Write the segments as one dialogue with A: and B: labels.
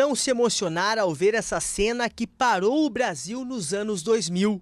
A: não se emocionar ao ver essa cena que parou o Brasil nos anos 2000.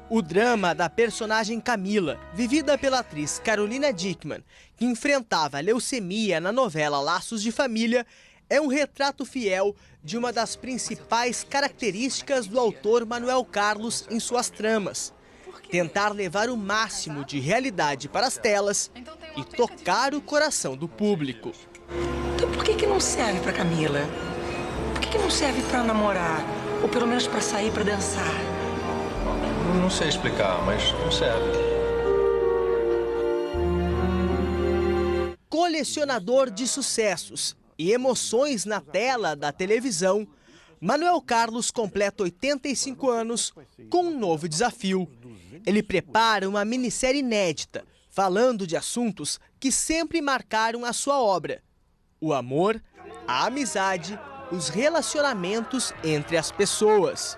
A: O drama da personagem Camila, vivida pela atriz Carolina Dickmann, que enfrentava a leucemia na novela Laços de Família, é um retrato fiel de uma das principais características do autor Manuel Carlos em suas tramas. Tentar levar o máximo de realidade para as telas e tocar o coração do público.
B: Então por que não serve para Camila? Por que não serve para namorar? Ou pelo menos para sair, para dançar?
C: Não sei explicar, mas não serve.
A: Colecionador de sucessos e emoções na tela da televisão, Manuel Carlos completa 85 anos com um novo desafio. Ele prepara uma minissérie inédita, falando de assuntos que sempre marcaram a sua obra: o amor, a amizade, os relacionamentos entre as pessoas.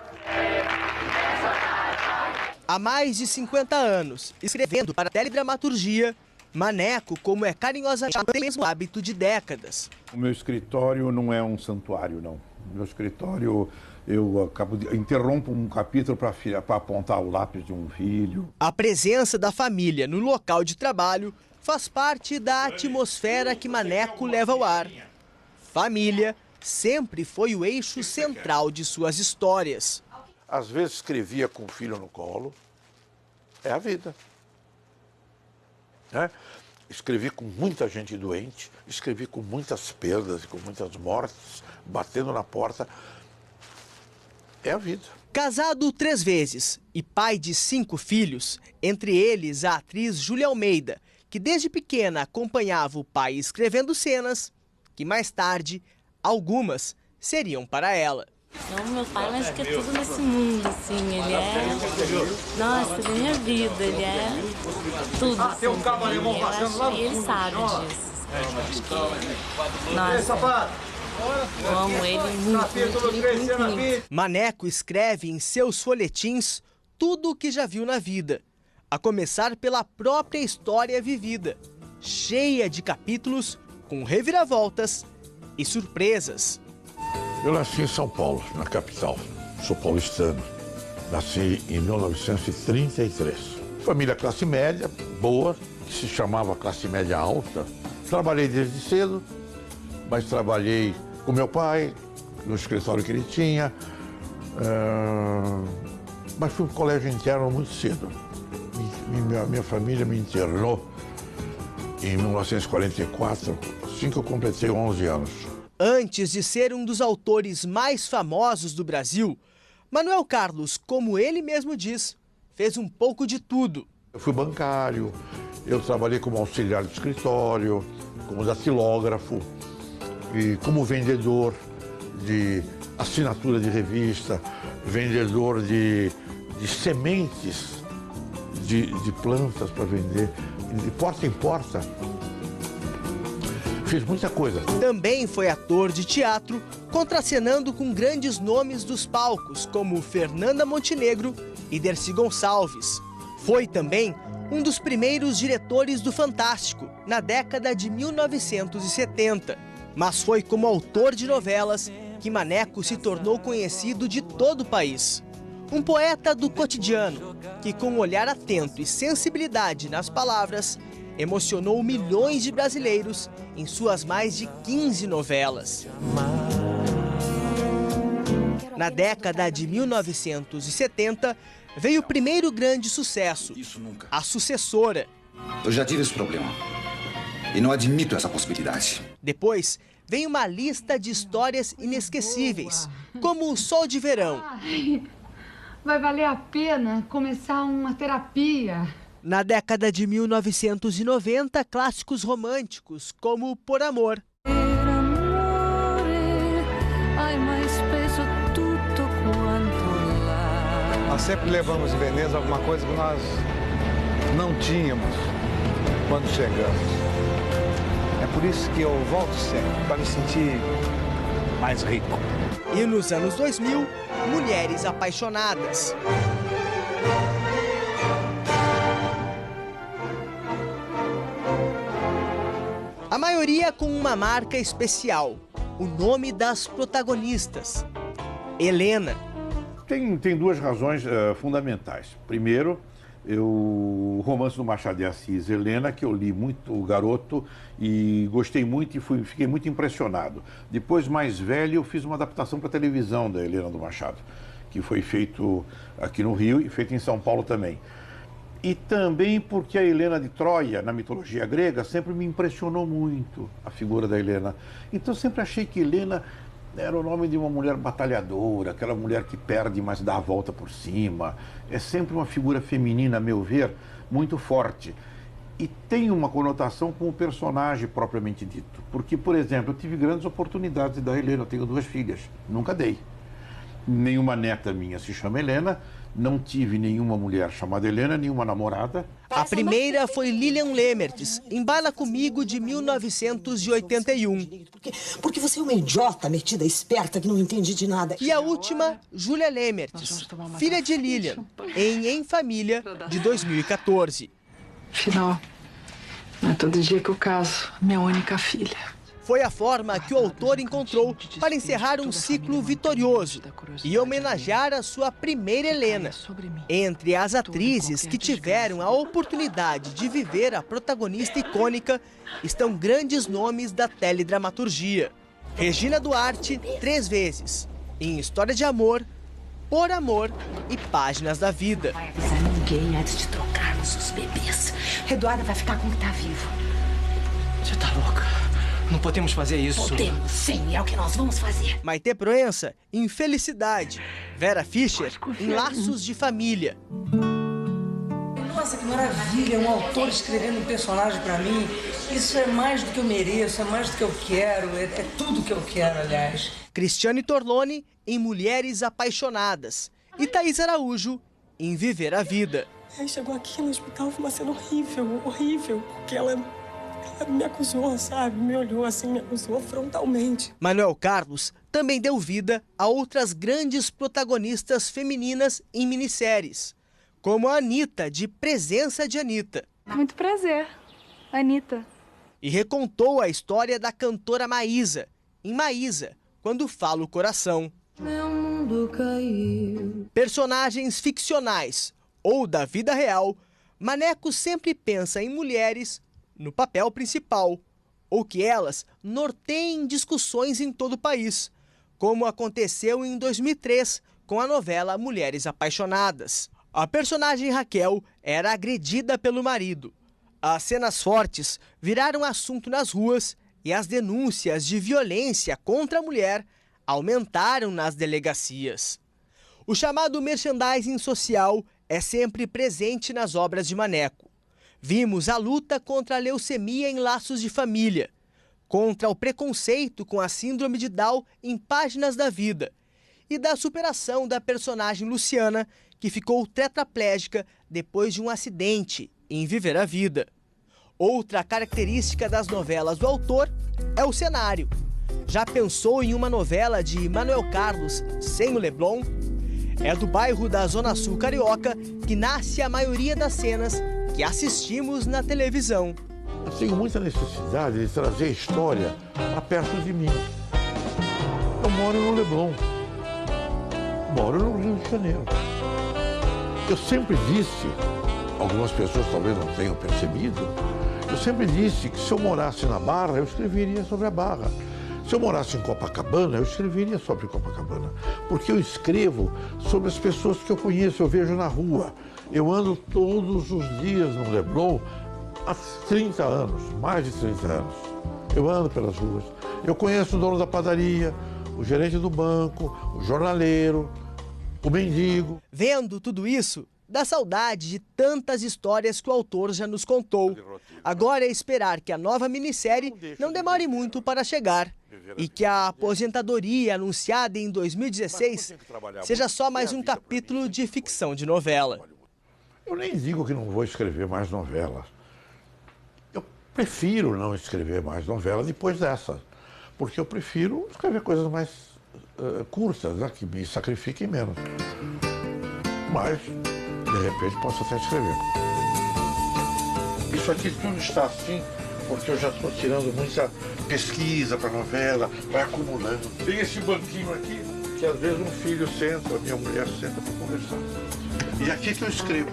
A: Há mais de 50 anos, escrevendo para a teledramaturgia, Maneco, como é carinhosamente chamado, tem o mesmo hábito de décadas.
D: O meu escritório não é um santuário, não. O meu escritório, interrompo um capítulo para apontar o lápis de um filho.
A: A presença da família no local de trabalho faz parte da atmosfera que Maneco leva ao ar. Família sempre foi o eixo central de suas histórias.
D: Às vezes escrevia com o filho no colo. É a vida. Escrevi com muita gente doente, escrevi com muitas perdas e com muitas mortes, batendo na porta. É a vida.
A: Casado 3 vezes e pai de 5 filhos, entre eles a atriz Júlia Almeida, que desde pequena acompanhava o pai escrevendo cenas que mais tarde, algumas, seriam para ela.
E: Não, meu pai, mas que é tudo nesse mundo, assim, ele é... Nossa, ele é minha vida, ele é tudo, assim, tem um cabo alemão passando lá no fundo. E ele sabe disso. Nossa, eu amo ele muito.
A: Maneco escreve em seus folhetins tudo o que já viu na vida, a começar pela própria história vivida, cheia de capítulos com reviravoltas e surpresas.
D: Eu nasci em São Paulo, na capital. Sou paulistano. Nasci em 1933. Família classe média, boa, que se chamava classe média alta. Trabalhei desde cedo, mas trabalhei com meu pai, no escritório que ele tinha. Mas fui para o colégio interno muito cedo. Minha família me internou em 1944, assim que eu completei 11 anos.
A: Antes de ser um dos autores mais famosos do Brasil, Manuel Carlos, como ele mesmo diz, fez um pouco de tudo.
D: Eu fui bancário, eu trabalhei como auxiliar de escritório, como datilógrafo, e como vendedor de assinatura de revista, vendedor de sementes de plantas para vender, de porta em porta. Fiz muita coisa.
A: Também foi ator de teatro, contracenando com grandes nomes dos palcos, como Fernanda Montenegro e Dercy Gonçalves. Foi também um dos primeiros diretores do Fantástico, na década de 1970. Mas foi como autor de novelas que Maneco se tornou conhecido de todo o país. Um poeta do cotidiano, que com um olhar atento e sensibilidade nas palavras, emocionou milhões de brasileiros em suas mais de 15 novelas. Na década de 1970, veio o primeiro grande sucesso, A Sucessora.
F: Eu já tive esse problema e não admito essa possibilidade.
A: Depois, vem uma lista de histórias inesquecíveis, como O Sol de Verão.
G: Ai, vai valer a pena começar uma terapia.
A: Na década de 1990, clássicos românticos, como Por Amor.
C: Nós sempre levamos em Veneza alguma coisa que nós não tínhamos quando chegamos. É por isso que eu volto sempre, para me sentir mais rico.
A: E nos anos 2000, Mulheres Apaixonadas. A maioria com uma marca especial, o nome das protagonistas. Helena.
D: Tem duas razões fundamentais. Primeiro, o romance do Machado de Assis, Helena, que eu li muito garoto e gostei muito e fiquei muito impressionado. Depois, mais velho, eu fiz uma adaptação para televisão da Helena do Machado, que foi feito aqui no Rio e feito em São Paulo também. E também porque a Helena de Troia, na mitologia grega, sempre me impressionou muito a figura da Helena. Então, sempre achei que Helena era o nome de uma mulher batalhadora, aquela mulher que perde, mas dá a volta por cima. É sempre uma figura feminina, a meu ver, muito forte. E tem uma conotação com o personagem propriamente dito. Porque, por exemplo, eu tive grandes oportunidades da Helena, eu tenho 2 filhas, nunca dei. Nenhuma neta minha se chama Helena, não tive nenhuma mulher chamada Helena, nenhuma namorada.
A: A primeira foi Lilian Lemertz, em Baila Comigo, de 1981.
H: Porque você é uma idiota metida, esperta, que não entende de nada.
A: E a última, Júlia Lemertz, filha de Lilian, em Família, de 2014.
B: Afinal, não é todo dia que eu caso, minha única filha.
A: Foi a forma que o autor encontrou para encerrar um ciclo vitorioso e homenagear a sua primeira Helena. Entre as atrizes que tiveram a oportunidade de viver a protagonista icônica estão grandes nomes da teledramaturgia. Regina Duarte, 3 vezes, em História de Amor, Por Amor e Páginas da Vida.
H: Não vai avisar ninguém antes de trocarmos os bebês. Eduardo vai ficar com o que tá vivo.
I: Você tá louca? Não podemos fazer isso.
H: Podemos, sim, é o que nós vamos fazer.
A: Maitê Proença, em Felicidade. Vera Fischer, em Laços de Família.
B: Nossa, que maravilha, um autor escrevendo um personagem pra mim. Isso é mais do que eu mereço, é mais do que eu quero, é tudo que eu quero, aliás.
A: Cristiane Torlone, em Mulheres Apaixonadas. E Thaís Araújo, em Viver a Vida.
J: Aí chegou aqui no hospital, foi uma cena horrível, horrível, porque ela me acusou, sabe? Me olhou assim, me acusou frontalmente.
A: Manuel Carlos também deu vida a outras grandes protagonistas femininas em minisséries, como a Anitta, de Presença de Anitta.
K: Muito prazer, Anitta.
A: E recontou a história da cantora Maísa, em Maísa, Quando Fala o Coração.
K: Meu mundo caiu.
A: Personagens ficcionais ou da vida real, Maneco sempre pensa em mulheres no papel principal, ou que elas norteiem discussões em todo o país, como aconteceu em 2003 com a novela Mulheres Apaixonadas. A personagem Raquel era agredida pelo marido. As cenas fortes viraram assunto nas ruas e as denúncias de violência contra a mulher aumentaram nas delegacias. O chamado merchandising social é sempre presente nas obras de Maneco. Vimos a luta contra a leucemia em Laços de Família, contra o preconceito com a síndrome de Down em Páginas da Vida e da superação da personagem Luciana, que ficou tetraplégica depois de um acidente em Viver a Vida. Outra característica das novelas do autor é o cenário. Já pensou em uma novela de Manuel Carlos sem o Leblon? É do bairro da Zona Sul Carioca que nasce a maioria das cenas que assistimos na televisão.
D: Eu tenho muita necessidade de trazer a história para perto de mim. Eu moro no Leblon, moro no Rio de Janeiro. Eu sempre disse, algumas pessoas talvez não tenham percebido, eu sempre disse que se eu morasse na Barra, eu escreveria sobre a Barra. Se eu morasse em Copacabana, eu escreveria sobre Copacabana. Porque eu escrevo sobre as pessoas que eu conheço, eu vejo na rua. Eu ando todos os dias no Leblon há 30 anos, mais de 30 anos. Eu ando pelas ruas. Eu conheço o dono da padaria, o gerente do banco, o jornaleiro, o mendigo.
A: Vendo tudo isso, dá saudade de tantas histórias que o autor já nos contou. Agora é esperar que a nova minissérie não demore muito para chegar e que a aposentadoria anunciada em 2016 seja só mais um capítulo de ficção de novela.
D: Eu nem digo que não vou escrever mais novela. Eu prefiro não escrever mais novela depois dessa, porque eu prefiro escrever coisas mais curtas, né, que me sacrifiquem menos. Mas, de repente, posso até escrever. Isso aqui tudo está assim porque eu já estou tirando muita pesquisa para novela, vai acumulando. Tem esse banquinho aqui que às vezes um filho senta, a minha mulher senta para conversar. E aqui que eu escrevo.